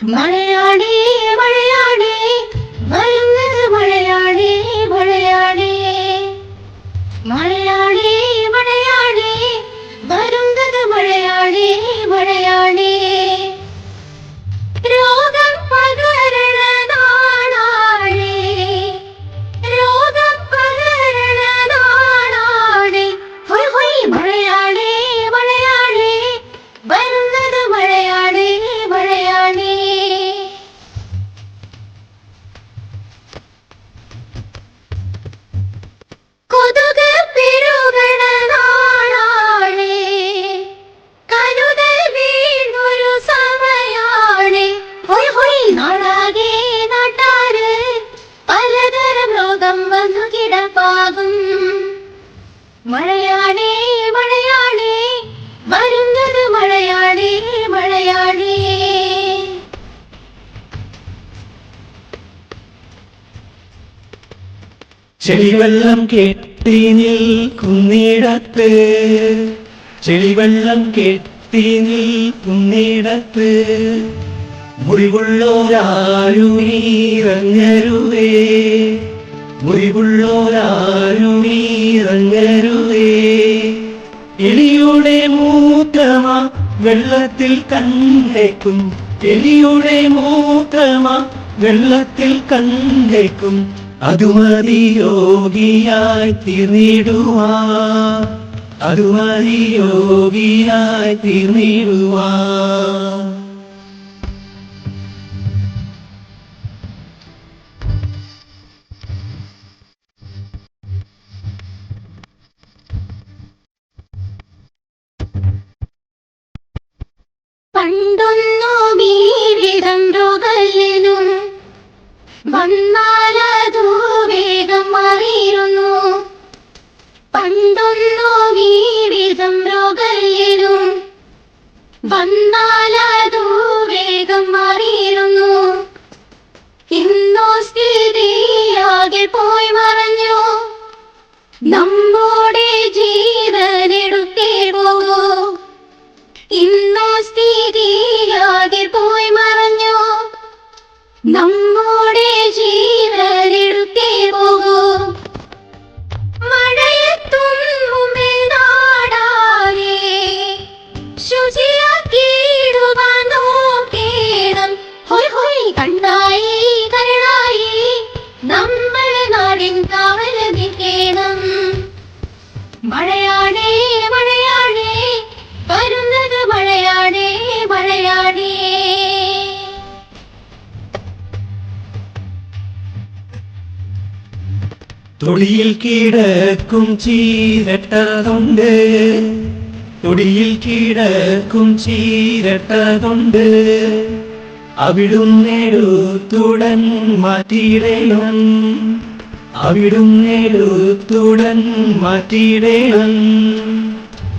മഴയാണേ മഴയാണേ വരുന്നത് മഴയാണേ മഴയാണേ മഴയാണേ മഴയാണേ വരുന്നത് മഴയാണേ മഴയാണേ രോഗം പകരണ നാടാണേ രോഗം പകരണ നാടാണേ ഹൊയ് ഹൊയ് മഴയാണേ മഴയാണേ വരുന്നത് മഴയാണേ മഴയാണേ കൊതുക് പെരുകണ നാടാണേ കരുതൽ വീണൊരു സമയാണേ ഹൊയ് ഹൊയ് നാടാകെ നാട്ടാര് പലതരം രോഗം വന്നു കിടപ്പാകും മഴയാണേ മഴയാണേ വരുന്നത് മഴയാണേ മഴയാണേ ചെളിവെള്ളം കെട്ടി നിൽക്കുന്നിടത്ത് ചെളിവെള്ളം കെട്ടി നിൽക്കുന്നിടത്ത് മുറിവുള്ളോരാരും ഇറങ്ങരുതേ മുറിവുള്ളോരാരും ഇറങ്ങരുതേ എലിയുടെ മൂത്രമാ വെള്ളത്തിൽ കണ്ടേക്കും എലിയുടെ മൂത്രമാ വെള്ളത്തിൽ കണ്ടേക്കും അതുമതി യോഗിയായി തീർന്നിടുവാ അതുമതി യോഗിയായി തീർന്നിടുവാ പണ്ടൊന്നു വീടിടം രോഗല്ലിനും വന്നാലതു വേഗം മാറിയിരുന്നു പണ്ടൊന്നു വീടിടം രോഗല്ലിനും വന്നാലതു വേഗം മാറിയിരുന്നു ഇന്നോ സ്ഥിതിയാകെ പോയി മറഞ്ഞു നമ്മുടെ ജീവനെടുത്തേ പോകൂ ഇന്നോ സ്ഥിതിയാകെ പോയി മറഞ്ഞു നമ്മുടെ ജീവനെടുത്തേ പോകൂ മഴയെത്തും മുമ്പേ നാടാകെ ശുചിയാക്കിയിടുവാൻ നോക്കേണം ഹൊയ് ഹൊയ് കണ്ണായി കരളായി നമ്മളെ നാടിൻ കാവലതിക്കേണം മഴയാണേ മഴയാണേ വരുന്നത് മഴയാണേ മഴയാണേ തൊടിയിൽ കിടക്കും ചീരട്ടതുണ്ട് തൊടിയിൽ കിടക്കും ചീരട്ടതുണ്ട് അവിടുന്നെടുത്തുടൻ മാറ്റിയിടണം അവിടുന്നെടുത്തുടൻ മാറ്റിയിടണം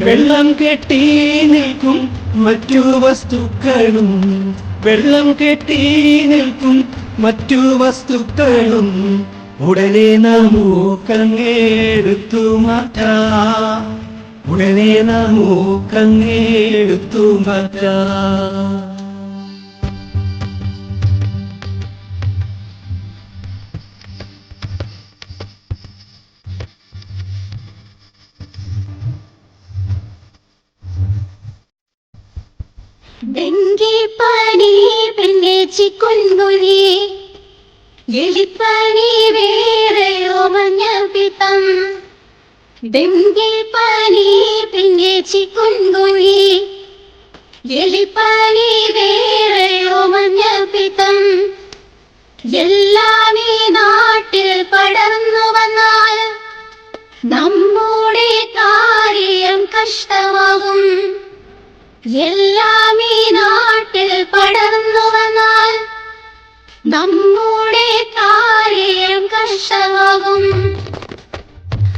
വെള്ളം കെട്ടി നിൽക്കും മറ്റു വസ്തുക്കളും വെള്ളം കെട്ടി നിൽക്കും മറ്റു വസ്തുക്കളും ഉടനെ നമുക്കങ്ങെടുത്തു മാറ്റാം ഉടനെ നമുക്കങ്ങെടുത്തു മാറ്റാം ഡെങ്കിപ്പനി പിന്നെ ചിക്കുൻഗുനി എലിപ്പനി വേറെയോ മഞ്ഞപ്പിത്തം ഡെങ്കിപ്പനി പിന്നെ ചിക്കുൻഗുനി എലിപ്പനി വേറെയോ മഞ്ഞപ്പിത്തം എല്ലാം ഈ നാട്ടിൽ പടർന്നു വന്നാൽ നമ്മുടെ കാര്യം കഷ്ടമാകും എല്ലാം ഈ നാട്ടിൽ പടർന്നു വന്നാൽ നമ്മുടെ കാര്യം കഷ്ടമാകും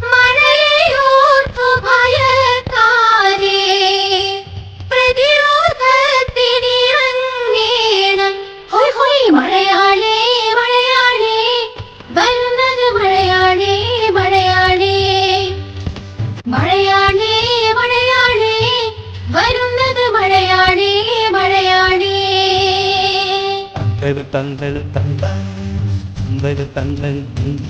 മഴയോർത്തു ഭയക്കാതെ പ്രതിരോധത്തിനിറങ്ങേണം ഹൊയ് ഹൊയ് മഴയാണേ മഴയാണേ വരുന്നത് മഴയാണേ മഴയാണേ മഴയാണേ മഴയാണേ വരുന്നത് മഴയാണേ മഴയാണേ തന്തൽ തന്തൽ തന്തൽ തന്തൽ തന്തൽ